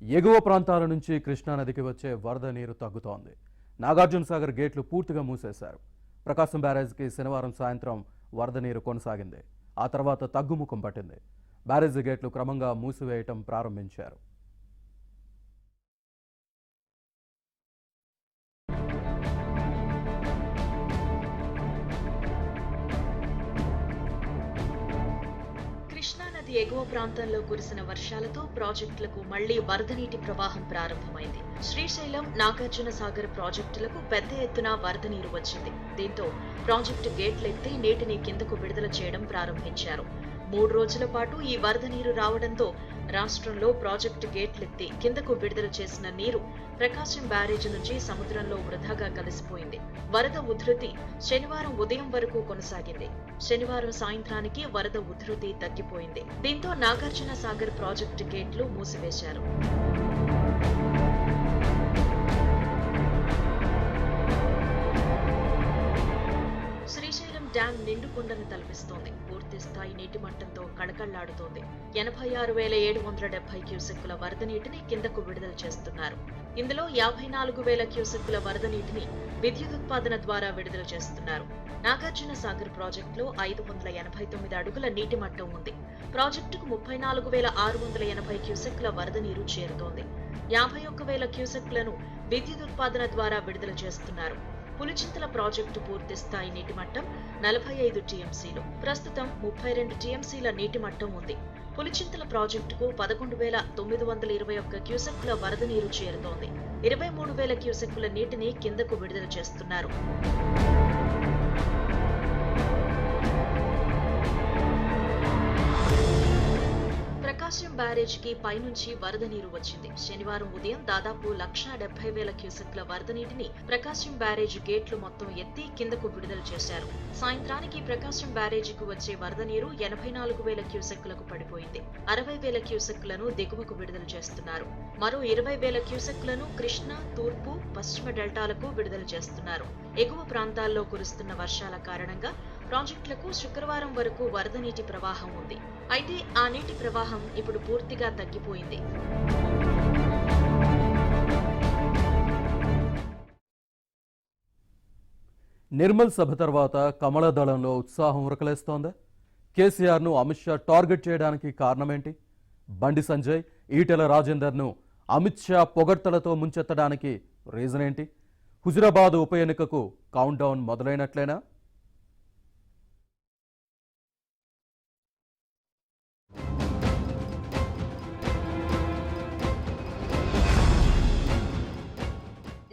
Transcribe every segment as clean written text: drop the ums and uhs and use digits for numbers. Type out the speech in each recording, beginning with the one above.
ఎగువ ప్రాంతాల నుంచి కృష్ణానదికి వచ్చే వరద నీరు తగ్గుతోంది. నాగార్జునసాగర్ గేట్లు పూర్తిగా మూసేశారు. ప్రకాశం బ్యారేజ్కి శనివారం సాయంత్రం వరద నీరు కొనసాగింది. ఆ తర్వాత తగ్గుముఖం పట్టింది. బ్యారేజీ గేట్లు క్రమంగా మూసివేయటం ప్రారంభించారు. కృష్ణానది ఎగువ ప్రాంతంలో కురిసిన వర్షాలతో ప్రాజెక్టులకు మళ్లీ వరద నీటి ప్రవాహం ప్రారంభమైంది. శ్రీశైలం, నాగార్జునసాగర్ ప్రాజెక్టులకు పెద్ద ఎత్తున వరద నీరు వచ్చింది. దీంతో ప్రాజెక్టు గేట్లెత్తి నీటిని కిందకు విడుదల చేయడం ప్రారంభించారు. 3 రోజుల పాటు ఈ వరద నీరు రావడంతో రాష్ట్రంలో ప్రాజెక్టు గేట్లెత్తి కిందకు విడుదల చేసిన నీరు ప్రకాశం బ్యారేజీ నుంచి సముద్రంలో వృధాగా కలిసిపోయింది. వరద ఉధృతి శనివారం ఉదయం వరకు కొనసాగింది. శనివారం సాయంత్రానికి వరద ఉధృతి తగ్గిపోయింది. దీంతో నాగార్జునసాగర్ ప్రాజెక్టు గేట్లు మూసివేశారు. శ్రీశైలం డ్యాం నిండుకొండను తలపిస్తోంది. పూర్తి స్థాయి నీటి మట్టంతో కళకళ్లాడుతోంది. 86,770 క్యూసెక్కుల వరద నీటిని కిందకు విడుదల చేస్తున్నారు. ఇందులో 54,000 క్యూసెక్కుల వరద నీటిని విద్యుదుత్పాదన ద్వారా విడుదల చేస్తున్నారు. నాగార్జునసాగర్ ప్రాజెక్టులో 589 అడుగుల నీటి మట్టం ఉంది. ప్రాజెక్టుకు 34,680 క్యూసెక్కుల వరద నీరు చేరుతోంది. 51,000 క్యూసెక్కులను విద్యుదుత్పాదన ద్వారా విడుదల చేస్తున్నారు. పులిచింతల ప్రాజెక్టు పూర్తి స్థాయి నీటి మట్టం 45 టీఎంసీలు. ప్రస్తుతం 32 టీఎంసీల నీటి మట్టం ఉంది. పులిచింతల ప్రాజెక్టుకు 11,921 క్యూసెక్కుల వరద నీరు చేరుతోంది. 23,000 క్యూసెక్కుల నీటిని కిందకు విడుదల చేస్తున్నారు. ప్రకాశం బ్యారేజ్కి పైనుంచి వరద నీరు వచ్చింది. శనివారం ఉదయం దాదాపు 1,70,000 క్యూసెక్ల వరద నీటిని ప్రకాశం బ్యారేజ్ గేట్లు మొత్తం ఎత్తి కిందకు విడుదల చేశారు. సాయంత్రానికి ప్రకాశం బ్యారేజీకి వచ్చే వరద నీరు 84,000 క్యూసెక్లకు పడిపోయింది. 60,000 క్యూసెక్లను దిగువకు విడుదల చేస్తున్నారు. మరో 20,000 క్యూసెక్లను కృష్ణా, తూర్పు, పశ్చిమ డెల్టాలకు విడుదల చేస్తున్నారు. ఎగువ ప్రాంతాల్లో కురుస్తున్న వర్షాల కారణంగా ప్రాజెక్టులకు శుక్రవారం వరకు వరద నీటి ప్రవాహం ఉంది. అయితే ఆ నీటి ప్రవాహం ఇప్పుడు పూర్తిగా తగ్గిపోయింది. నిర్మల్ సభ తర్వాత కమల దళంలో ఉత్సాహం ఉరకలేస్తోందా? కేసీఆర్ను అమిత్ షా టార్గెట్ చేయడానికి కారణమేంటి? బండి సంజయ్, ఈటెల రాజేందర్ను అమిత్ షా పొగడ్తలతో ముంచెత్తడానికి రీజన్ ఏంటి? హుజురాబాద్ ఉప ఎన్నికకు కౌంట్ డౌన్ మొదలైనట్లేనా?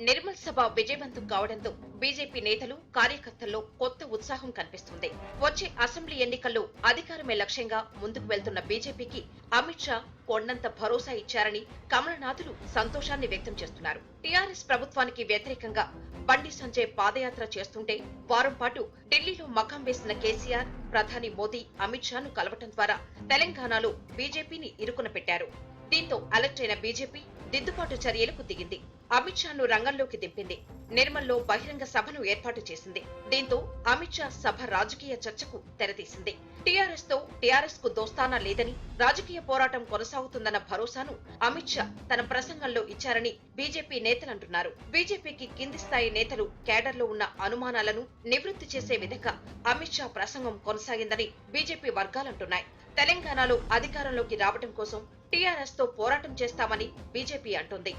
నిర్మల్ సభ విజయవంతం కావడంతో బీజేపీ నేతలు, కార్యకర్తల్లో కొత్త ఉత్సాహం కనిపిస్తుంది. వచ్చే అసెంబ్లీ ఎన్నికల్లో అధికారమే లక్ష్యంగా ముందుకు వెళ్తున్న బీజేపీకి అమిత్ షా కొండంత భరోసా ఇచ్చారని కమలనాథులు సంతోషాన్ని వ్యక్తం చేస్తున్నారు. టీఆర్ఎస్ ప్రభుత్వానికి వ్యతిరేకంగా బండి సంజయ్ పాదయాత్ర చేస్తుంటే వారం పాటు ఢిల్లీలో మకాం వేసిన కేసీఆర్, ప్రధాని మోదీ అమిత్ షాను కలవటం ద్వారా తెలంగాణలో బీజేపీని ఇరుకున పెట్టారు. దీంతో అలర్ట్ అయిన బీజేపీ దిద్దుబాటు చర్యలకు దిగింది. అమిత్ షాను రంగంలోకి దింపింది. నిర్మల్లో బహిరంగ సభను ఏర్పాటు చేసింది. దీంతో అమిత్ షా సభ రాజకీయ చర్చకు తెరతీసింది. టీఆర్ఎస్ కు దోస్తానా లేదని, రాజకీయ పోరాటం కొనసాగుతుందన్న భరోసాను అమిత్ షా తన ప్రసంగంలో ఇచ్చారని బీజేపీ నేతలంటున్నారు. బీజేపీకి కింది స్థాయి నేతలు, కేడర్లో ఉన్న అనుమానాలను నివృత్తి చేసే విధంగా అమిత్ షా ప్రసంగం కొనసాగిందని బీజేపీ వర్గాలంటున్నాయి. తెలంగాణలో అధికారంలోకి రావడం కోసం టీఆర్ఎస్ తో పోరాటం చేస్తామని బీజేపీ అంటుంది.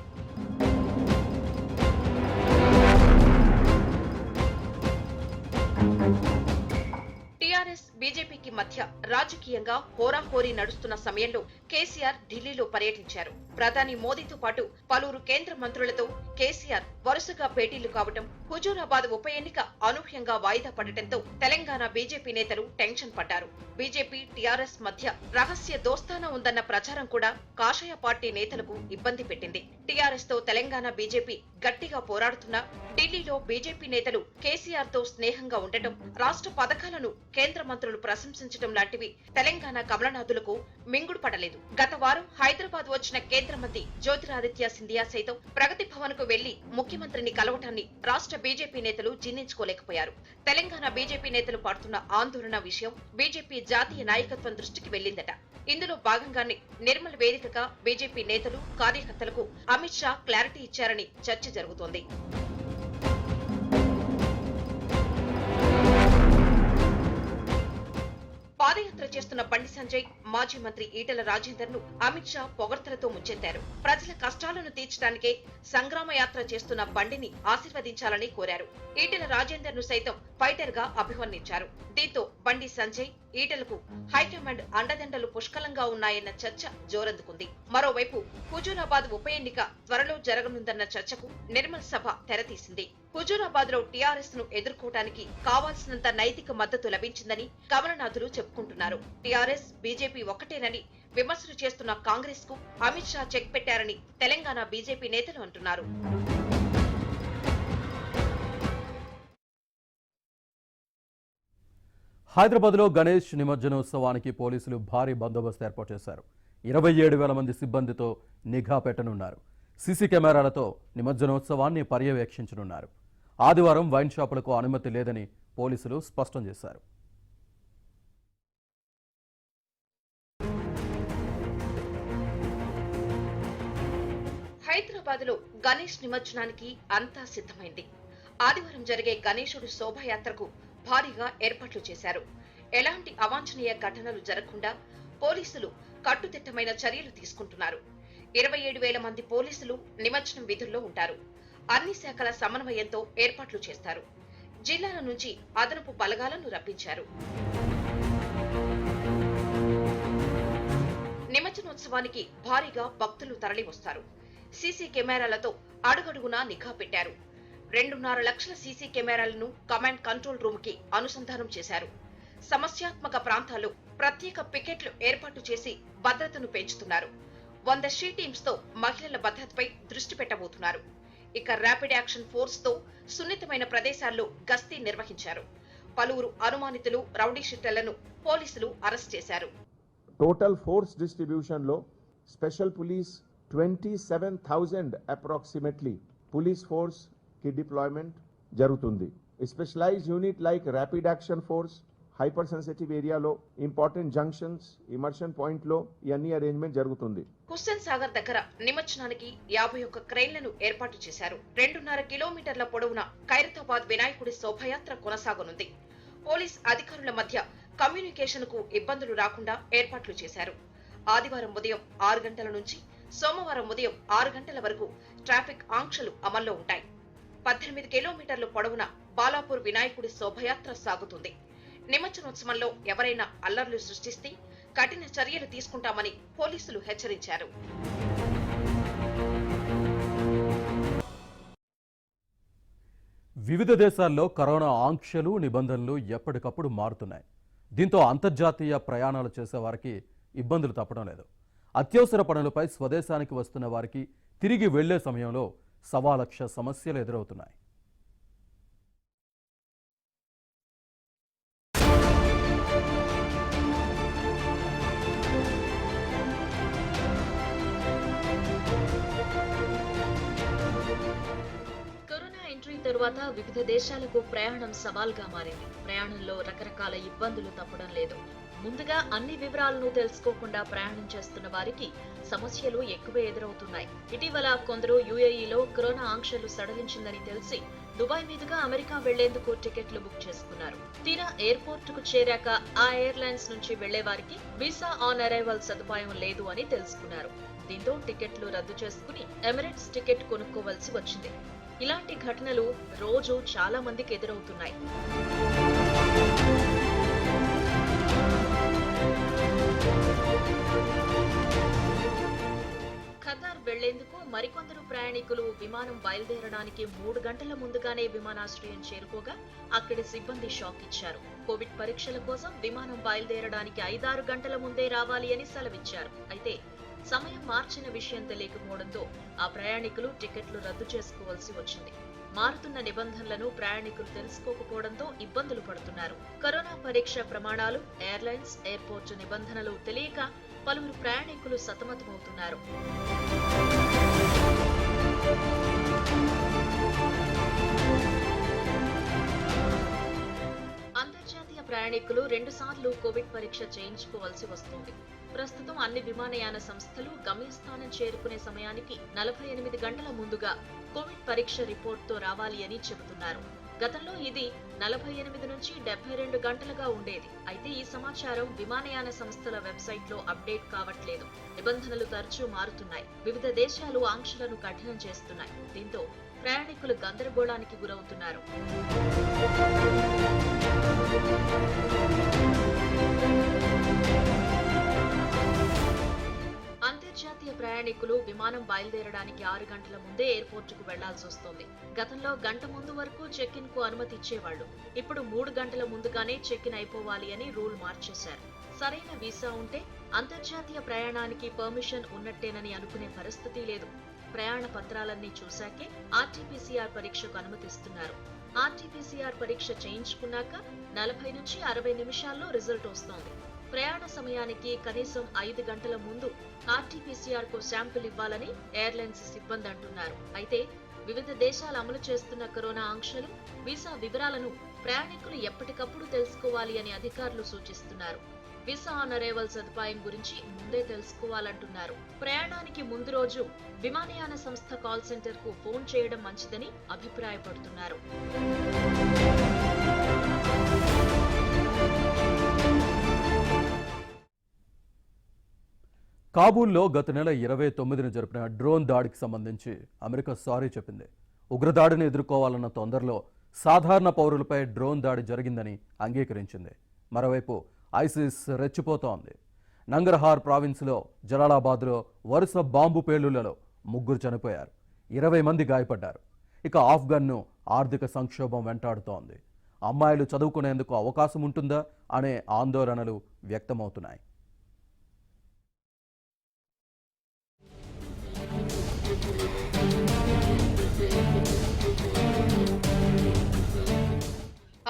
టీఆర్ఎస్, బీజేపీకి మధ్య రాజకీయంగా హోరాహోరీ నడుస్తున్న సమయంలో కేసీఆర్ ఢిల్లీలో పర్యటించారు. ప్రధాని మోదీతో పాటు పలువురు కేంద్ర మంత్రులతో కేసీఆర్ వరుసగా భేటీలు కావటం, హుజూరాబాద్ ఉప ఎన్నిక అనూహ్యంగా వాయిదా పడటంతో తెలంగాణ బీజేపీ నేతలు టెన్షన్ పడ్డారు. బీజేపీ, టీఆర్ఎస్ మధ్య రహస్య దోస్తానా ఉందన్న ప్రచారం కూడా కాషాయ పార్టీ నేతలకు ఇబ్బంది పెట్టింది. టీఆర్ఎస్ తో తెలంగాణ బీజేపీ గట్టిగా పోరాడుతున్నా ఢిల్లీలో బీజేపీ నేతలు కేసీఆర్ తో స్నేహంగా ఉండటం, రాష్ట్ర పథకాలను కేంద్ర మంత్రులు అధికారులు ప్రశంసించడం లాంటివి తెలంగాణ కమలనాథులకు మింగుడు పడలేదు. గత వారం హైదరాబాద్ వచ్చిన కేంద్ర మంత్రి జ్యోతిరాదిత్య సింధియా సైతం ప్రగతి భవన్ కు వెళ్లి ముఖ్యమంత్రిని కలవటాన్ని రాష్ట్ర బీజేపీ నేతలు జీర్ణించుకోలేకపోయారు. తెలంగాణ బీజేపీ నేతలు పడుతున్న ఆందోళన విషయం బీజేపీ జాతీయ నాయకత్వం దృష్టికి వెళ్లిందట. ఇందులో భాగంగానే నిర్మల్ వేదికగా బీజేపీ నేతలు కార్యకర్తలకు అమిత్ షా క్లారిటీ ఇచ్చారని చర్చ జరుగుతోంది. పాదయాత్ర చేస్తున్న బండి సంజయ్, మాజీ మంత్రి ఈటెల రాజేందర్ ను అమిత్ షా పొగడ్తలతో ముంచెత్తారు. ప్రజల కష్టాలను తీర్చడానికే సంగ్రామ యాత్ర చేస్తున్న బండిని ఆశీర్వదించాలని కోరారు. ఈటెల రాజేందర్ ను సైతం ఫైటర్ గా అభివర్ణించారు. దీంతో బండి సంజయ్, ఈటెలకు హైకమాండ్ అండదండలు పుష్కలంగా ఉన్నాయన్న చర్చ జోరందుకుంది. మరోవైపు హుజూరాబాద్ ఉప ఎన్నిక త్వరలో జరగనుందన్న చర్చకు నిర్మల్ సభ తెరతీసింది. హుజూరాబాద్ లో టీఆర్ఎస్ ను ఎదుర్కోవటానికి కావాల్సినంత నైతిక మద్దతు లభించిందని కమలనాథులు చెప్పుకుంటున్నారు. టీఆర్ఎస్, బీజేపీ ఒక్కటేనని విమర్శలు చేస్తున్న కాంగ్రెస్ కు అమిత్ షా చెక్ పెట్టారని తెలంగాణ బీజేపీ నేతలు అంటున్నారు. హైదరాబాద్లో గణేష్ నిమజ్జనోత్సవానికి పోలీసులు భారీ బందోబస్తు ఏర్పాటు చేశారు. 27,000 మంది సిబ్బందితో నిఘా పెట్టనున్నారు. సీసీ కెమెరాలతో నిమజ్జనోత్సవాన్ని పర్యవేక్షించనున్నారు. ఆదివారం వైన్ షాపులకు అనుమతి లేదని పోలీసులు స్పష్టం చేశారు. హైదరాబాద్ లో గణేష్ నిమజ్జనానికి అంతా సిద్ధమైంది. ఆదివారం జరిగే గణేశుడు శోభయాత్రకు భారీగా ఏర్పాట్లు చేశారు. ఎలాంటి అవాంఛనీయ ఘటనలు జరగకుండా పోలీసులు కట్టుదిట్టమైన చర్యలు తీసుకుంటున్నారు. 27,000 మంది పోలీసులు నిమజ్జనం విధుల్లో ఉంటారు. అన్ని శాఖల సమన్వయంతో ఏర్పాట్లు చేస్తారు. జిల్లాల నుంచి అదనపు బలగాలను రప్పించారు. నిమజ్జనోత్సవానికి భారీగా భక్తులు తరలి వస్తారు. సీసీ కెమెరాలతో అడుగడుగునా నిఘా పెట్టారు. 2.5 లక్షల సీసీ కెమెరాలను కమాండ్ కంట్రోల్ రూమ్ కి అనుసంధానం చేశారు. సమస్యాత్మక ప్రాంతాల్లో ప్రత్యేక పికెట్లు ఏర్పాటు చేసి భద్రతను పెంచుతున్నారు. 100 షీ టీమ్స్ తో మహిళల భద్రతపై దృష్టి పెట్టబోతున్నారు. ఇక ర్యాపిడ్ యాక్షన్ ఫోర్స్ తో సున్నితమైన ప్రదేశాల్లో గస్తీ నిర్వహించారు. పలువురు అనుమానితులు, రౌడీ షీటర్లను పోలీసులు అరెస్ట్ చేశారు. టోటల్ ఫోర్స్ డిస్ట్రిబ్యూషన్ లో special police 27,000 approximately police force కి డిప్లాయ్మెంట్ జరుగుతుంది. Specialized unit like rapid action force hyper sensitive ఏరియాలో ఇంపార్టెంట్ జంక్షన్స్, ఇమర్షన్ పాయింట్ లో ఇవన్నీ అరేంజ్మెంట్ జరుగుతుంది. హుస్సేన్ సాగర్ దగ్గర నిమజ్జనానికి 51 క్రెయిన్లను ఏర్పాటు చేశారు. 2.5 కిలోమీటర్ల పొడవున ఖైరతాబాద్ వినాయకుడి శోభయాత్ర కొనసాగనుంది. పోలీస్ అధికారుల మధ్య కమ్యూనికేషన్ కు ఇబ్బందులు రాకుండా ఏర్పాట్లు చేశారు. ఆదివారం ఉదయం 6 గంటల నుంచి సోమవారం ఉదయం 6 గంటల వరకు ట్రాఫిక్ ఆంక్షలు అమల్లో ఉంటాయి. 18 కిలోమీటర్ల పొడవున బాలాపూర్ వినాయకుడి శోభయాత్ర సాగుతుంది. నిమజ్జనోత్సవంలో ఎవరైనా అల్లర్లు సృష్టిస్తే కఠిన చర్యలు తీసుకుంటామని పోలీసులు హెచ్చరించారు. వివిధ దేశాల్లో కరోనా ఆంక్షలు, నిబంధనలు ఎప్పటికప్పుడు మారుతున్నాయి. దీంతో అంతర్జాతీయ ప్రయాణాలు చేసే వారికి ఇబ్బందులు తప్పడం లేదు. అత్యవసర పనులపై స్వదేశానికి వస్తున్న వారికి తిరిగి వెళ్లే సమయంలో 1,00,000 సమస్యలు ఎదురవుతున్నాయి. తరువాత వివిధ దేశాలకు ప్రయాణం సవాల్గా మారింది. ప్రయాణంలో రకరకాల ఇబ్బందులు తప్పడం లేదు. ముందుగా అన్ని వివరాలను తెలుసుకోకుండా ప్రయాణం చేస్తున్న వారికి సమస్యలు ఎక్కువే ఎదురవుతున్నాయి. ఇటీవల కొందరు యుఏఈలో కరోనా ఆంక్షలు సడలించిందని తెలిసి దుబాయ్ మీదుగా అమెరికా వెళ్లేందుకు టికెట్లు బుక్ చేసుకున్నారు. తీరా ఎయిర్పోర్ట్ కు చేరాక ఆ ఎయిర్లైన్స్ నుంచి వెళ్లే వారికి వీసా ఆన్ అరైవల్ సదుపాయం లేదు అని తెలుసుకున్నారు. దీంతో టికెట్లు రద్దు చేసుకుని ఎమిరేట్స్ టికెట్ కొనుక్కోవలసి వచ్చింది. ఇలాంటి ఘటనలు రోజు చాలా మందికి ఎదురవుతున్నాయి. ఖతార్ వెళ్లేందుకు మరికొందరు ప్రయాణికులు విమానం బయలుదేరడానికి 3 గంటల ముందుగానే విమానాశ్రయం చేరుకోగా అక్కడి సిబ్బంది షాక్ ఇచ్చారు. కోవిడ్ పరీక్షల కోసం విమానం బయలుదేరడానికి 5-6 గంటల ముందే రావాలి అని సెలవిచ్చారు. అయితే సమయం మార్చిన విషయం తెలియకపోవడంతో ఆ ప్రయాణికులు టికెట్లు రద్దు చేసుకోవాల్సి వచ్చింది. మారుతున్న నిబంధనలను ప్రయాణికులు తెలుసుకోకపోవడంతో ఇబ్బందులు పడుతున్నారు. కరోనా పరీక్ష ప్రమాణాలు, ఎయిర్లైన్స్, ఎయిర్పోర్టు నిబంధనలు తెలియక పలువురు ప్రయాణికులు సతమతమవుతున్నారు. అంతర్జాతీయ ప్రయాణికులు 2 సార్లు కోవిడ్ పరీక్ష చేయించుకోవాల్సి వస్తుంది. ప్రస్తుతం అన్ని విమానయాన సంస్థలు గమ్యస్థానం చేరుకునే సమయానికి 48 గంటల ముందుగా కోవిడ్ పరీక్ష రిపోర్ట్తో రావాలి అని చెబుతున్నారు. గతంలో ఇది 48 నుంచి 72 గంటలుగా ఉండేది. అయితే ఈ సమాచారం విమానయాన సంస్థల వెబ్సైట్లో అప్డేట్ కావట్లేదు. నిబంధనలు తరచూ మారుతున్నాయి. వివిధ దేశాలు ఆంక్షలను కఠినం చేస్తున్నాయి. దీంతో ప్రయాణికులు గందరగోళానికి గురవుతున్నారు. అంతర్జాతీయ ప్రయాణికులు విమానం బయలుదేరడానికి 6 గంటల ముందే ఎయిర్పోర్టుకు వెళ్లాల్సి వస్తోంది. గతంలో గంట ముందు వరకు చెక్ ఇన్ కు అనుమతి ఇచ్చేవాళ్లు. ఇప్పుడు 3 గంటల ముందుగానే చెక్ ఇన్ అయిపోవాలి అని రూల్ మార్చేశారు. సరైన వీసా ఉంటే అంతర్జాతీయ ప్రయాణానికి పర్మిషన్ ఉన్నట్టేనని అనుకునే పరిస్థితి లేదు. ప్రయాణ పత్రాలన్నీ చూశాకే ఆర్టీపీసీఆర్ పరీక్షకు అనుమతిస్తున్నారు. ఆర్టీపీసీఆర్ పరీక్ష చేయించుకున్నాక 40 నుంచి 60 నిమిషాల్లో రిజల్ట్ వస్తోంది. ప్రయాణ సమయానికి కనీసం 5 గంటల ముందు ఆర్టీపీసీఆర్ కు శాంపిల్ ఇవ్వాలని ఎయిర్లైన్స్ సిబ్బంది అంటున్నారు. అయితే వివిధ దేశాలు అమలు చేస్తున్న కరోనా ఆంక్షలు, వీసా వివరాలను ప్రయాణికులు ఎప్పటికప్పుడు తెలుసుకోవాలి అని అధికారులు సూచిస్తున్నారు. వీసా ఆన్ అరైవల్ సదుపాయం గురించి ముందే తెలుసుకోవాలంటున్నారు. ప్రయాణానికి ముందు రోజు విమానయాన సంస్థ కాల్ సెంటర్ కు ఫోన్ చేయడం మంచిదని అభిప్రాయపడుతున్నారు. కాబూల్లో గత నెల 29న జరిపిన డ్రోన్ దాడికి సంబంధించి అమెరికా సారీ చెప్పింది. ఉగ్రదాడిని ఎదుర్కోవాలన్న తొందరలో సాధారణ పౌరులపై డ్రోన్ దాడి జరిగిందని అంగీకరించింది. మరోవైపు ఐసిస్ రెచ్చిపోతోంది. నంగర్హార్ ప్రావిన్స్లో జలాలాబాద్లో వరుస బాంబు పేలుళ్లలో 3 చనిపోయారు, 20 మంది గాయపడ్డారు. ఇక ఆఫ్ఘన్ను ఆర్థిక సంక్షోభం వెంటాడుతోంది. అమ్మాయిలు చదువుకునేందుకు అవకాశం ఉంటుందా అనే ఆందోళనలు వ్యక్తమవుతున్నాయి.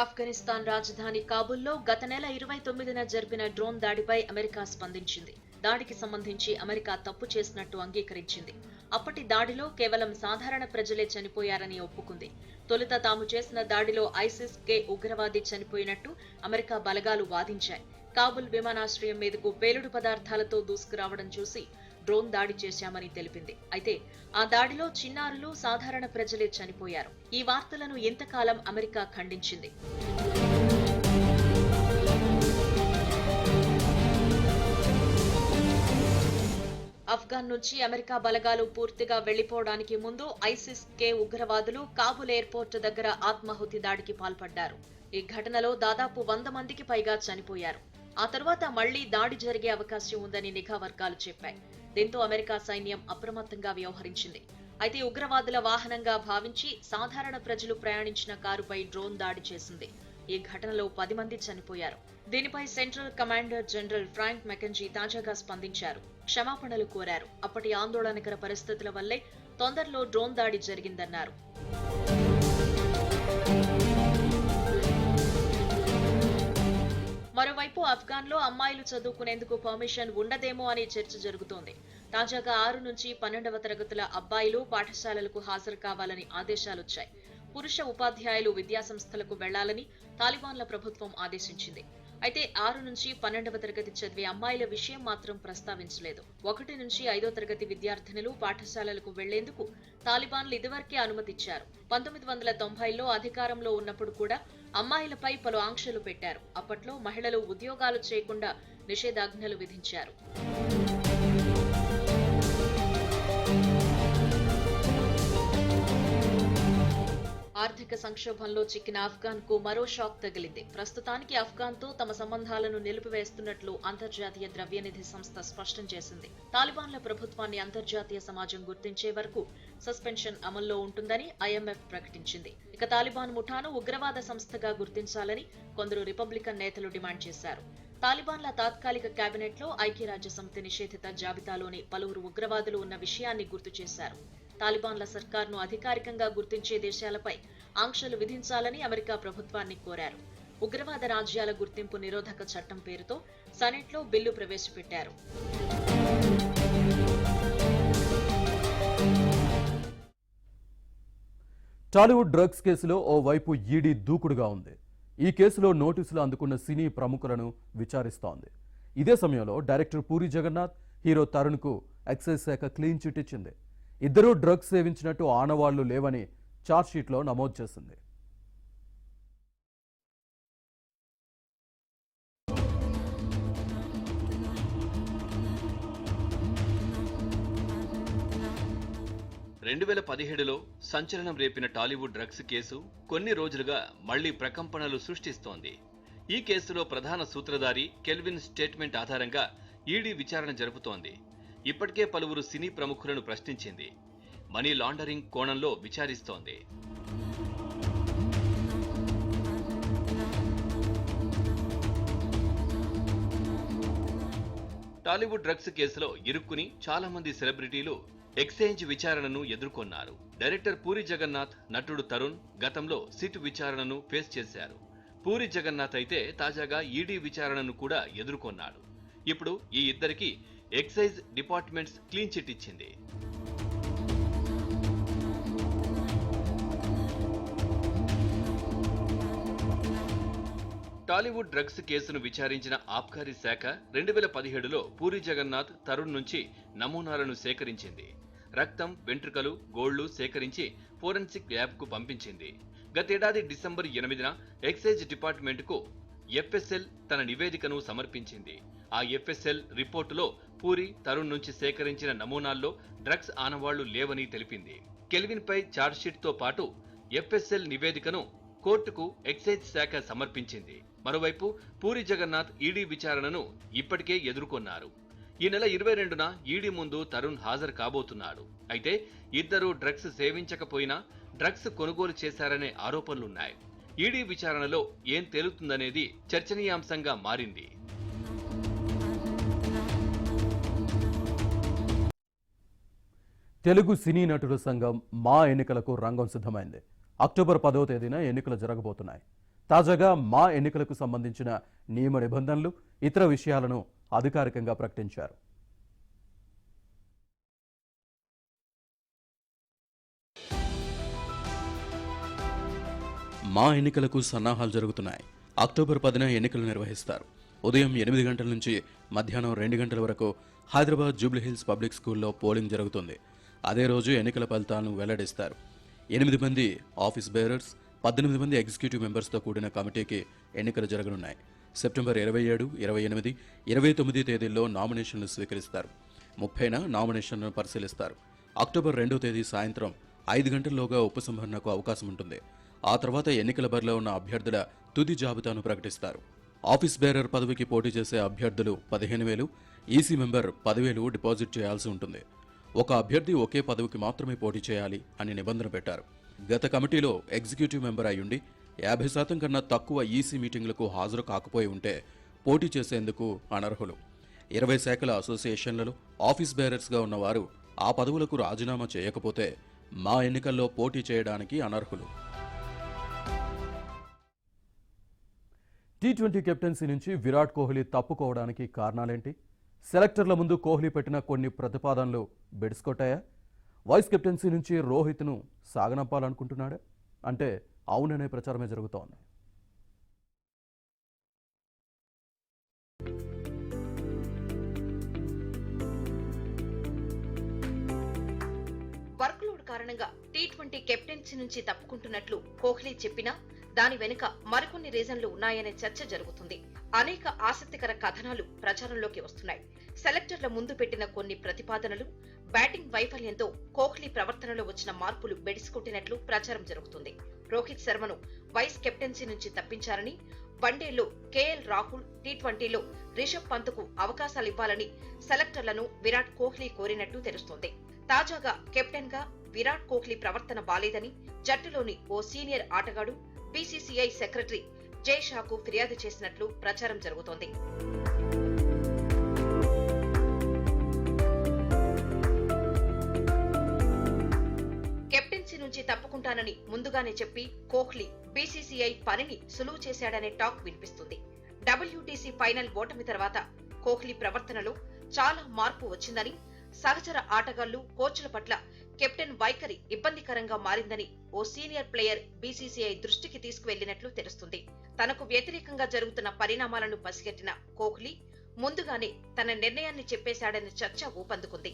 ఆఫ్ఘనిస్తాన్ రాజధాని కాబూల్లో గత నెల 29న జరిపిన డ్రోన్ దాడిపై అమెరికా స్పందించింది. దాడికి సంబంధించి అమెరికా తప్పు చేసినట్టు అంగీకరించింది. అప్పటి దాడిలో కేవలం సాధారణ ప్రజలే చనిపోయారని ఒప్పుకుంది. తొలుత తాము చేసిన దాడిలో ఐసిస్ కే ఉగ్రవాది చనిపోయినట్టు అమెరికా బలగాలు వాదించాయి. కాబూల్ విమానాశ్రయం మీదకు పేలుడు పదార్థాలతో దూసుకురావడం చూసి డ్రోన్ దాడి చేశామని తెలిపింది. అయితే ఆ దాడిలో చిన్నారులు, సాధారణ ప్రజలే చనిపోయారు. ఈ వార్తలను ఇంతకాలం అమెరికా ఖండించింది. ఆఫ్ఘన్ నుంచి అమెరికా బలగాలు పూర్తిగా వెళ్లిపోవడానికి ముందు ఐసిస్ కే ఉగ్రవాదులు కాబూల్ ఎయిర్పోర్ట్ దగ్గర ఆత్మాహుతి దాడికి పాల్పడ్డారు. ఈ ఘటనలో దాదాపు 100 మందికి పైగా చనిపోయారు. ఆ తర్వాత మళ్లీ దాడి జరిగే అవకాశం ఉందని నిఘా వర్గాలు చెప్పాయి. దీంతో అమెరికా సైన్యం అప్రమత్తంగా వ్యవహరించింది. అయితే ఉగ్రవాదుల వాహనంగా భావించి సాధారణ ప్రజలు ప్రయాణించిన కారుపై డ్రోన్ దాడి చేసింది. ఈ ఘటనలో 10 మంది చనిపోయారు. దీనిపై central commander general Frank McKenzie తాజాగా స్పందించారు. క్షమాపణలు కోరారు. అప్పటి ఆందోళనకర పరిస్థితుల వల్లే తొందరలో డ్రోన్ దాడి జరిగిందన్నారు. మరోవైపు ఆఫ్ఘన్లో అమ్మాయిలు చదువుకునేందుకు పర్మిషన్ ఉండదేమో అనే చర్చ జరుగుతోంది. తాజాగా 6 నుంచి 12వ తరగతుల అబ్బాయిలు పాఠశాలలకు హాజరు కావాలని ఆదేశాలొచ్చాయి. పురుష ఉపాధ్యాయులు విద్యాసంస్థలకు వెళ్లాలని తాలిబాన్ల ప్రభుత్వం ఆదేశించింది. అయితే 6 నుంచి 12వ తరగతి చదివే అమ్మాయిల విషయం మాత్రం ప్రస్తావించలేదు. 1 నుంచి 5వ తరగతి విద్యార్థినులు పాఠశాలలకు వెళ్లేందుకు తాలిబాన్లు ఇదివరకే అనుమతిచ్చారు. 1990లో అధికారంలో ఉన్నప్పుడు కూడా అమ్మాయిలపై పలు ఆంక్షలు పెట్టారు. అప్పట్లో మహిళలు ఉద్యోగాలు చేయకుండా నిషేధాజ్ఞలు విధించారు. ఆర్థిక సంక్షోభంలో చిక్కిన ఆఫ్ఘన్ కు మరో షాక్ తగిలింది. ప్రస్తుతానికి ఆఫ్ఘన్ తో తమ సంబంధాలను నిలిపివేస్తున్నట్లు అంతర్జాతీయ ద్రవ్యనిధి సంస్థ స్పష్టం చేసింది. తాలిబాన్ల ప్రభుత్వాన్ని అంతర్జాతీయ సమాజం గుర్తించే వరకు సస్పెన్షన్ అమల్లో ఉంటుందని ఐఎంఎఫ్ ప్రకటించింది. ఇక తాలిబాన్ ముఠాను ఉగ్రవాద సంస్థగా గుర్తించాలని కొందరు రిపబ్లికన్ నేతలు డిమాండ్ చేశారు. తాలిబాన్ల తాత్కాలిక కేబినెట్లో ఐక్యరాజ్య సమితి నిషేధిత జాబితాలోని పలువురు ఉగ్రవాదులు ఉన్న విషయాన్ని గుర్తు చేశారు. తాలిబాన్ల సర్కార్ను అధికారికంగా గుర్తించే దేశాలపై ఆంక్షలు విధించాలని అమెరికా ప్రభుత్వాన్ని కోరారు. ఉగ్రవాద రాజ్యాల గుర్తింపు నిరోధక చట్టం పేరుతో సెనెట్లో బిల్లు ప్రవేశపెట్టారు. టాలీవుడ్ డ్రగ్స్ కేసులో ఓవైపు ఈడీ దూకుడుగా ఉంది. ఈ కేసులో నోటీసులు అందుకున్న సినీ ప్రముఖులను విచారిస్తోంది. ఇదే సమయంలో డైరెక్టర్ పూరి జగన్నాథ్, హీరో తరుణ్కు ఎక్సైజ్ శాఖ క్లీన్ చిట్ ఇచ్చింది. ఇద్దరూ డ్రగ్స్ సేవించినట్టు ఆనవాళ్లు లేవని ఛార్జ్షీట్లో నమోదు చేసింది. రెండు 2017లో సంచలనం రేపిన టాలీవుడ్ డ్రగ్స్ కేసు కొన్ని రోజులుగా మళ్లీ ప్రకంపనలు సృష్టిస్తోంది. ఈ కేసులో ప్రధాన సూత్రధారి కెల్విన్ స్టేట్మెంట్ ఆధారంగా ఈడీ విచారణ జరుపుతోంది. ఇప్పటికే పలువురు సినీ ప్రముఖులను ప్రశ్నించింది. మనీ లాండరింగ్ కోణంలో విచారిస్తోంది. టాలీవుడ్ డ్రగ్స్ కేసులో ఇరుక్కుని చాలా మంది సెలబ్రిటీలు ఎక్స్చేంజ్ విచారణను ఎదుర్కొన్నారు. డైరెక్టర్ పూరి జగన్నాథ్, నటుడు తరుణ్ గతంలో సిట్ విచారణను ఫేస్ చేశారు. పూరి జగన్నాథ్ అయితే తాజాగా ఈడీ విచారణను కూడా ఎదుర్కొన్నాడు. ఇప్పుడు ఈ ఇద్దరికి ఎక్సైజ్ డిపార్ట్మెంట్స్ క్లీన్ చిట్ ఇచ్చింది. టాలీవుడ్ డ్రగ్స్ కేసును విచారించిన ఆబ్కారీ శాఖ 2017లో పూరి జగన్నాథ్, తరుణ్ నుంచి నమూనాలను సేకరించింది. రక్తం, వెంట్రుకలు, గోళ్లు సేకరించి ఫోరెన్సిక్ ల్యాబ్కు పంపించింది. గతేడాది డిసెంబర్ 8న ఎక్సైజ్ డిపార్ట్మెంట్కు ఎఫ్ఎస్ఎల్ తన నివేదికను సమర్పించింది. ఆ ఎఫ్ఎస్ఎల్ రిపోర్టులో పూరి, తరుణ్ నుంచి సేకరించిన నమూనాల్లో డ్రగ్స్ ఆనవాళ్లు లేవని తెలిపింది. కెల్విన్పై ఛార్జ్షీట్తో పాటు ఎఫ్ఎస్ఎల్ నివేదికను కోర్టుకు ఎక్సైజ్ శాఖ సమర్పించింది. మరోవైపు పూరి జగన్నాథ్ ఈడీ విచారణను ఇప్పటికే ఎదుర్కొన్నారు. ఈ నెల 22న ఈడీ ముందు తరుణ్ హాజరు కాబోతున్నాడు. అయితే ఇద్దరు డ్రగ్స్ సేవించకపోయినా డ్రగ్స్ కొనుగోలు చేశారనే ఆరోపణలున్నాయి. ఈడీ విచారణలో ఏం తేలుతుందనేది చర్చనీయాంశంగా మారింది. తెలుగు సినీ నటుల సంఘం మా ఎన్నికలకు రంగం సిద్ధమైంది. అక్టోబర్ 10వ తేదీన ఎన్నికలు జరగబోతున్నాయి. తాజాగా మా ఎన్నికలకు సంబంధించిన నియమ నిబంధనలు, ఇతర విషయాలను అధికారికంగా ప్రకటించారు. మా ఎన్నికలకు సన్నాహాలు జరుగుతున్నాయి. అక్టోబర్ 10న ఎన్నికలు నిర్వహిస్తారు. ఉదయం 8 గంటల నుంచి మధ్యాహ్నం 2 గంటల వరకు హైదరాబాద్ జూబ్లీహిల్స్ పబ్లిక్ స్కూల్లో పోలింగ్ జరుగుతుంది. అదే రోజు ఎన్నికల ఫలితాలను వెల్లడిస్తారు. 8 మంది ఆఫీస్ బేరర్స్, 18 మంది ఎగ్జిక్యూటివ్ మెంబర్స్తో కూడిన కమిటీకి ఎన్నికలు జరగనున్నాయి. సెప్టెంబర్ 27, 28, 29 తేదీల్లో నామినేషన్లు స్వీకరిస్తారు. 30న నామినేషన్లను పరిశీలిస్తారు. అక్టోబర్ 2వ తేదీ సాయంత్రం 5 గంటల్లోగా ఉపసంహరణకు అవకాశం ఉంటుంది. ఆ తర్వాత ఎన్నికల బరిలో ఉన్న అభ్యర్థుల తుది జాబితాను ప్రకటిస్తారు. ఆఫీస్ బేరర్ పదవికి పోటీ చేసే అభ్యర్థులు 15,000, ఈసీ మెంబర్ 10,000 డిపాజిట్ చేయాల్సి ఉంటుంది. ఒక అభ్యర్థి ఒకే పదవికి మాత్రమే పోటీ చేయాలి అని నిబంధన పెట్టారు. గత కమిటీలో ఎగ్జిక్యూటివ్ మెంబర్ అయ్యుండి 50% కన్నా తక్కువ ఈసీ మీటింగ్లకు హాజరు కాకపోయి ఉంటే పోటీ చేసేందుకు అనర్హులు. 20 శాఖల అసోసియేషన్లలో ఆఫీస్ బేరర్స్గా ఉన్నవారు ఆ పదవులకు రాజీనామా చేయకపోతే మా ఎన్నికల్లో పోటీ చేయడానికి అనర్హులు. టీ20 కెప్టెన్సీ నుంచి విరాట్ కోహ్లీ తప్పుకోవడానికి కారణాలేంటి? సెలెక్టర్ల ముందు కోహ్లీ పెట్టిన కొన్ని ప్రతిపాదనలు బెడిసికొట్టాయా? వైస్ కెప్టెన్సీ నుంచి రోహిత్ను సాగనంపాలనుకుంటున్నాడా? అంటే అవుననే ప్రచారమే జరుగుతోంది. వర్క్లోడ్ కారణంగా టీ20 కెప్టెన్సీ నుంచి తప్పుకుంటున్నట్లు కోహ్లీ చెప్పినా దాని వెనుక మరికొన్ని రీజన్లు ఉన్నాయనే చర్చ జరుగుతుంది. అనేక ఆసక్తికర కథనాలు ప్రచారంలోకి వస్తున్నాయి. సెలెక్టర్ల ముందు పెట్టిన కొన్ని ప్రతిపాదనలు, బ్యాటింగ్ వైఫల్యంతో కోహ్లీ ప్రవర్తనలో వచ్చిన మార్పులు బెడిసికొట్టినట్లు ప్రచారం జరుగుతుంది. రోహిత్ శర్మను వైస్ కెప్టెన్సీ నుంచి తప్పించారని, వన్డేలో కేఎల్ రాహుల్, టీ20లో రిషబ్ పంత్కు అవకాశాలివ్వాలని సెలెక్టర్లను విరాట్ కోహ్లీ కోరినట్టు తెలుస్తోంది. తాజాగా కెప్టెన్ గా విరాట్ కోహ్లీ ప్రవర్తన బాలేదని జట్టులోని ఓ సీనియర్ ఆటగాడు బీసీసీఐ సెక్రటరీ జై షాకు ఫిర్యాదు చేసినట్లు ప్రచారం జరుగుతోంది. తప్పుకుంటానని ముందుగానే చెప్పి కోహ్లీ బీసీసీఐ పనిని సులువు చేశాడనే టాక్ వినిపిస్తుంది. WTC ఫైనల్ ఓటమి తర్వాత కోహ్లీ ప్రవర్తనలో చాలా మార్పు వచ్చిందని, సహచర ఆటగాళ్లు, కోచ్ల పట్ల కెప్టెన్ వైఖరి ఇబ్బందికరంగా మారిందని ఓ సీనియర్ ప్లేయర్ బీసీసీఐ దృష్టికి తీసుకువెళ్లినట్లు తెలుస్తుంది. తనకు వ్యతిరేకంగా జరుగుతున్న పరిణామాలను పసిగట్టిన కోహ్లీ ముందుగానే తన నిర్ణయాన్ని చెప్పేశాడనే చర్చ ఊపందుకుంది.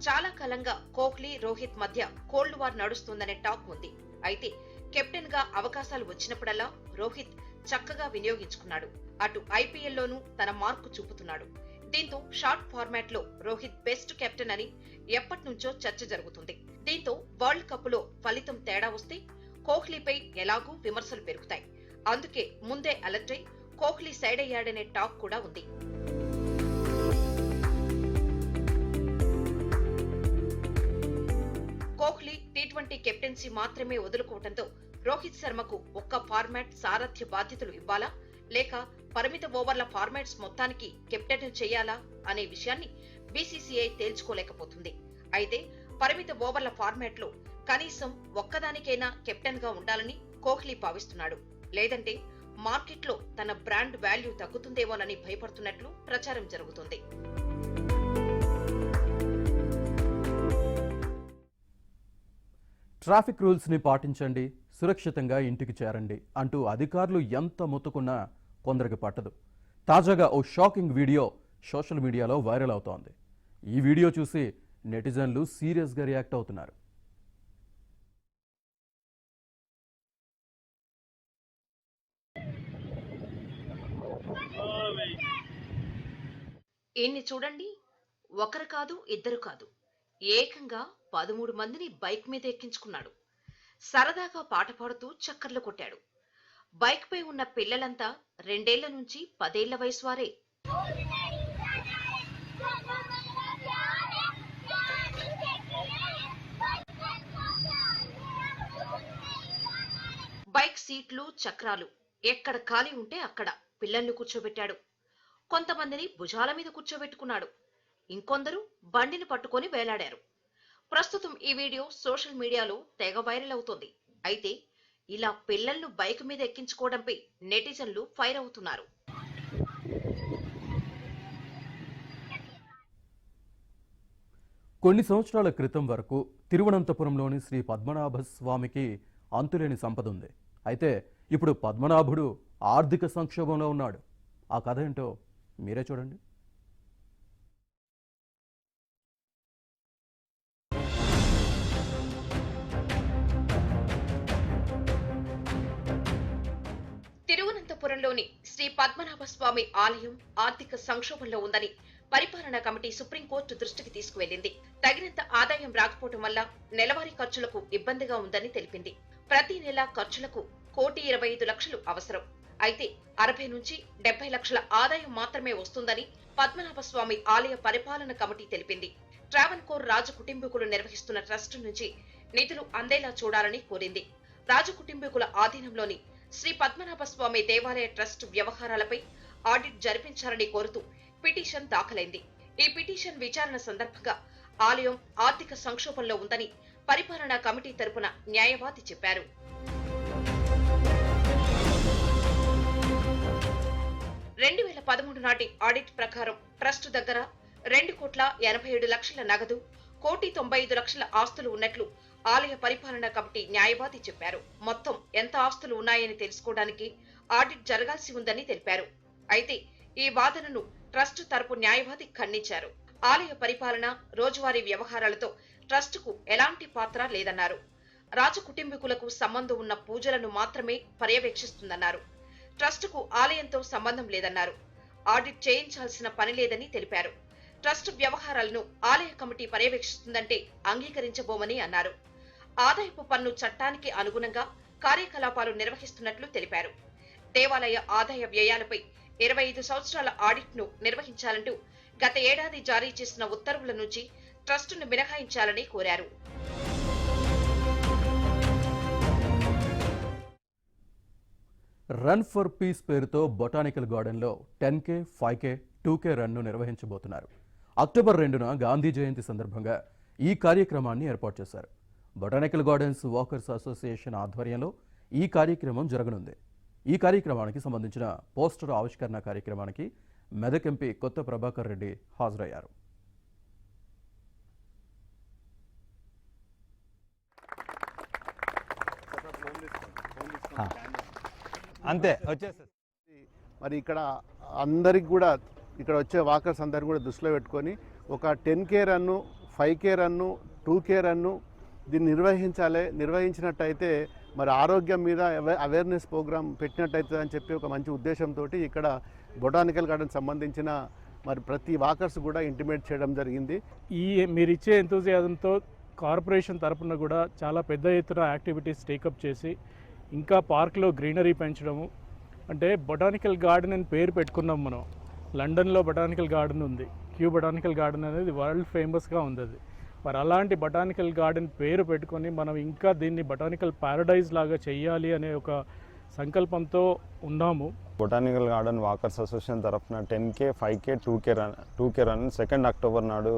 చాలా కాలంగా కోహ్లీ, రోహిత్ మధ్య కోల్డ్ వార్ నడుస్తుందనే టాక్ ఉంది. అయితే కెప్టెన్ గా అవకాశాలు వచ్చినప్పుడల్లా రోహిత్ చక్కగా వినియోగించుకున్నాడు. అటు ఐపీఎల్లోనూ తన మార్కు చూపుతున్నాడు. దీంతో షార్ట్ ఫార్మాట్ లో రోహిత్ బెస్ట్ కెప్టెన్ అని ఎప్పటినుంచో చర్చ జరుగుతుంది. దీంతో వరల్డ్ కప్ లో ఫలితం తేడా వస్తే కోహ్లీపై ఎలాగూ విమర్శలు పెరుగుతాయి. అందుకే ముందే అలర్ట్ అయి కోహ్లీ సైడ్ అయ్యాడనే టాక్ కూడా ఉంది. కోహ్లీ T20 కెప్టెన్సీ మాత్రమే వదులుకోవడంతో రోహిత్ శర్మకు ఒక్క ఫార్మాట్ సారథ్య బాధ్యతలు ఇవ్వాలా, లేక పరిమిత ఓవర్ల ఫార్మాట్స్ మొత్తానికి కెప్టెన్ చేయాలా అనే విషయాన్ని బీసీసీఐ తేల్చుకోలేకపోతుంది. అయితే పరిమిత ఓవర్ల ఫార్మాట్ లో కనీసం ఒక్కదానికైనా కెప్టెన్ గా ఉండాలని కోహ్లీ భావిస్తున్నాడు. లేదంటే మార్కెట్లో తన బ్రాండ్ వాల్యూ తగ్గుతుందేమోనని భయపడుతున్నట్లు ప్రచారం జరుగుతుంది. ట్రాఫిక్ రూల్స్ని పాటించండి, సురక్షితంగా ఇంటికి చేరండి అంటూ అధికారులు ఎంత మొత్తుకున్నా కొందరికి పట్టదు. తాజాగా ఓ షాకింగ్ వీడియో సోషల్ మీడియాలో వైరల్ అవుతోంది. ఈ వీడియో చూసి నెటిజన్లు సీరియస్గా రియాక్ట్ అవుతున్నారు. ఈయన్ని చూడండి, ఒకరు కాదు, ఇద్దరు కాదు, ఏకంగా 13 మందిని బైక్ మీద ఎక్కించుకున్నాడు. సరదాగా పాట పాడుతూ చక్కర్లు కొట్టాడు. బైక్ పై ఉన్న పిల్లలంతా 2 ఏళ్ల నుంచి 10 ఏళ్ల వయసు వారే. బైక్ సీట్లు, చక్రాలు ఎక్కడ ఖాళీ ఉంటే అక్కడ పిల్లల్ని కూర్చోబెట్టాడు. కొంతమందిని భుజాల మీద కూర్చోబెట్టుకున్నాడు. ఇంకొందరు బండిని పట్టుకొని వేలాడారు. ప్రస్తుతం ఈ వీడియో సోషల్ మీడియాలో తెగ వైరల్ అవుతోంది. అయితే ఇలా పిల్లలను బైక్ మీద ఎక్కించుకోవడంపై నెటిజన్లు ఫైర్ అవుతున్నారు. కొన్ని సంవత్సరాల క్రితం వరకు తిరువనంతపురంలోని శ్రీ పద్మనాభ స్వామికి అంతులేని సంపద ఉంది. అయితే ఇప్పుడు పద్మనాభుడు ఆర్థిక సంక్షోభంలో ఉన్నాడు. ఆ కథ ఏంటో మీరే చూడండి. తిరువనంతపురంలోని శ్రీ పద్మనాభ స్వామి ఆలయం ఆర్థిక సంక్షోభంలో ఉందని పరిపాలనా కమిటీ సుప్రీంకోర్టు దృష్టికి తీసుకువెళ్లింది. తగినంత ఆదాయం రాకపోవడం వల్ల నెలవారీ ఖర్చులకు ఇబ్బందిగా ఉందని తెలిపింది. ప్రతి నెల ఖర్చులకు 1,25,00,000 అవసరం. అయితే 60 నుంచి 70 లక్షల ఆదాయం మాత్రమే వస్తుందని పద్మనాభ స్వామి ఆలయ పరిపాలన కమిటీ తెలిపింది. ట్రావెన్కోర్ రాజు కుటుంబీకులు నిర్వహిస్తున్న ట్రస్ట్ నుంచి నిధులు అందేలా చూడాలని కోరింది. రాజు కుటుంబీకుల ఆధీనంలోని శ్రీ పద్మనాభ స్వామి దేవాలయ ట్రస్ట్ వ్యవహారాలపై ఆడిట్ జరిపించాలని కోరుతూ పిటిషన్ దాఖలైంది. ఈ పిటిషన్ విచారణ సందర్భంగా ఆలయం ఆర్థిక సంక్షోభంలో ఉందని పరిపాలనా కమిటీ తరపున న్యాయవాది చెప్పారు. నాటి ఆడిట్ ప్రకారం ట్రస్ట్ దగ్గర 2,87,00,000 నగదు, 1,95,00,000 ఆస్తులు ఉన్నట్లు ఆలయ పరిపాలనా కమిటీ న్యాయవాది చెప్పారు. మొత్తం ఎంత ఆస్తులు ఉన్నాయని తెలుసుకోవడానికి ఆడిట్ జరగాల్సి ఉందని తెలిపారు. అయితే ఈ వాదనను ట్రస్ట్ తరపు న్యాయవాది ఖండించారు. ఆలయ పరిపాలన, రోజువారీ వ్యవహారాలతో ట్రస్టుకు ఎలాంటి పాత్ర లేదన్నారు. రాజు కుటుంబీకులకు సంబంధం ఉన్న పూజలను మాత్రమే పర్యవేక్షిస్తుందన్నారు. ట్రస్టుకు ఆలయంతో సంబంధం లేదన్నారు. ఆడిట్ చేయించాల్సిన పని లేదని తెలిపారు. ట్రస్ట్ వ్యవహారాలను ఆలయ కమిటీ పర్యవేక్షిస్తుందంటే అంగీకరించబోమని అన్నారు. ఆదాయపు పన్ను చట్టానికి అనుగుణంగా కార్యకలాపాలు నిర్వహిస్తున్నట్లు తెలిపారు. దేవాలయ ఆదాయ వ్యయాలపై 25 సంవత్సరాల ఆడిట్ ను నిర్వహించాలంటూ గత ఏడాది జారీ చేసిన ఉత్తర్వుల నుంచి ట్రస్టును మినహాయించాలని కోరారు. రన్ ఫర్ పీస్ పేరుతో బొటానికల్ గార్డెన్లో 10K, 5K, 2K రన్ను నిర్వహించబోతున్నారు. అక్టోబర్ 2న గాంధీ జయంతి సందర్భంగా ఈ కార్యక్రమాన్ని ఏర్పాటు చేశారు. బొటానికల్ గార్డెన్స్ వాకర్స్ అసోసియేషన్ ఆధ్వర్యంలో ఈ కార్యక్రమం జరగనుంది. ఈ కార్యక్రమానికి సంబంధించిన పోస్టర్ ఆవిష్కరణ కార్యక్రమానికి మెదక్ ఎంపీ కొత్త ప్రభాకర్ రెడ్డి హాజరయ్యారు. అంతే వచ్చేస్తుంది. మరి ఇక్కడ అందరికి కూడా ఇక్కడ వచ్చే వాకర్స్ అందరిని కూడా దృష్టిలో పెట్టుకొని ఒక 10K run, 5K run, 2K run దీన్ని నిర్వహించాలి. నిర్వహించినట్టయితే మరి ఆరోగ్యం మీద అవేర్నెస్ ప్రోగ్రామ్ పెట్టినట్టయితే అని చెప్పి ఒక మంచి ఉద్దేశంతో ఇక్కడ బొటానికల్ గార్డెన్ సంబంధించిన మరి ప్రతి వాకర్స్ కూడా ఇంటిమేట్ చేయడం జరిగింది. మీరు ఇచ్చే ఎంతూజియాజంతో కార్పొరేషన్ తరపున కూడా చాలా పెద్ద ఎత్తున యాక్టివిటీస్ టేకప్ చేసి ఇంకా పార్క్లో గ్రీనరీ పెంచడము, అంటే బొటానికల్ గార్డెన్ అని పేరు పెట్టుకున్నాం మనం. లండన్లో బొటానికల్ గార్డెన్ ఉంది, క్యూ బొటానికల్ గార్డెన్ అనేది వరల్డ్ ఫేమస్గా ఉంది అది. మరి అలాంటి బొటానికల్ గార్డెన్ పేరు పెట్టుకొని మనం ఇంకా దీన్ని బొటానికల్ ప్యారడైజ్ లాగా చెయ్యాలి అనే ఒక సంకల్పంతో ఉన్నాము. బొటానికల్ గార్డెన్ వాకర్స్ అసోసియేషన్ తరఫున 10K, 5K, 2K run 2 October నాడు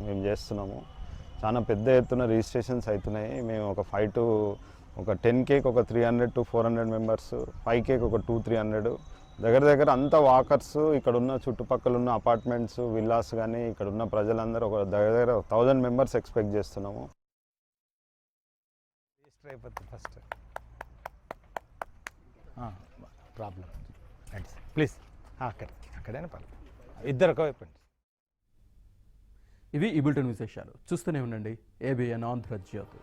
మేము చేస్తున్నాము. చాలా పెద్ద ఎత్తున రిజిస్ట్రేషన్స్ అవుతున్నాయి. మేము ఒక 10Kకి ఒక 300 to 400 మెంబర్స్, 5Kకి ఒక 200-300 దగ్గర అంతా వాకర్స్. ఇక్కడ ఉన్న చుట్టుపక్కల ఉన్న అపార్ట్మెంట్స్, విల్లాస్ కానీ ఇక్కడ ఉన్న ప్రజలందరూ ఒక దగ్గర 1000 మెంబర్స్ ఎక్స్పెక్ట్ చేస్తున్నాము. రిజిస్టర్ అయిపోతుంది ఫస్ట్ ప్రాబ్లం ప్లీజ్ అక్కడైనా పర్లేదు, ఇద్దరు ఒకవైపు. ఇవి ఈ బులెటిన్ విశేషాలు. చూస్తూనే ఉండండి ABN ఆంధ్రజ్యోతి.